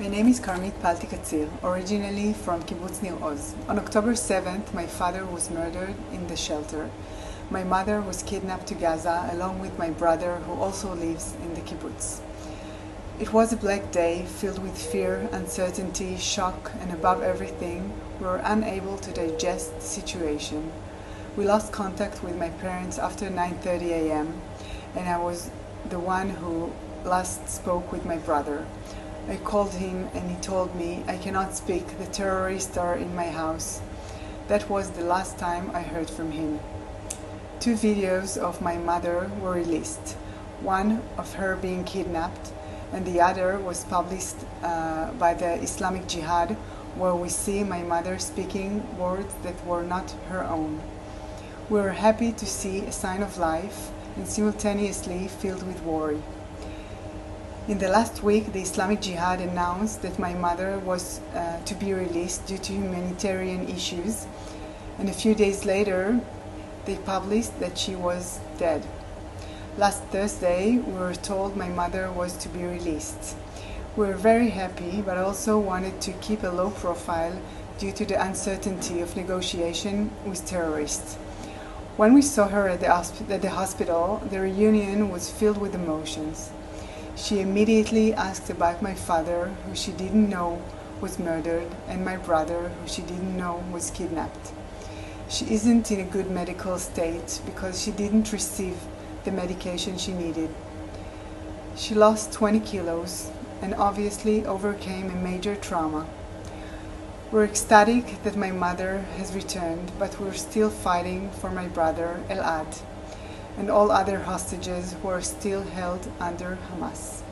My name is Karmit Palti Katzir, originally from Kibbutz Nir Oz. On October 7th, my father was murdered in the shelter. My mother was kidnapped to Gaza along with my brother, who also lives in the kibbutz. It was a black day filled with fear, uncertainty, shock, and above everything, we were unable to digest the situation. We lost contact with my parents after 9:30 a.m., and I was the one who last spoke with my brother. I called him and he told me, "I cannot speak, the terrorists are in my house." That was the last time I heard from him. 2 videos of my mother were released, one of her being kidnapped, and the other was published by the Islamic Jihad, where we see my mother speaking words that were not her own. We were happy to see a sign of life and simultaneously filled with worry. In the last week, the Islamic Jihad announced that my mother was to be released due to humanitarian issues, and a few days later, they published that she was dead. Last Thursday, we were told my mother was to be released. We were very happy, but also wanted to keep a low profile due to the uncertainty of negotiation with terrorists. When we saw her at the hospital, the reunion was filled with emotions. She immediately asked about my father, who she didn't know was murdered, and my brother, who she didn't know was kidnapped. She isn't in a good medical state because she didn't receive the medication she needed. She lost 20 kilos and obviously overcame a major trauma. We're ecstatic that my mother has returned, but we're still fighting for my brother Elad and all other hostages who are still held under Hamas.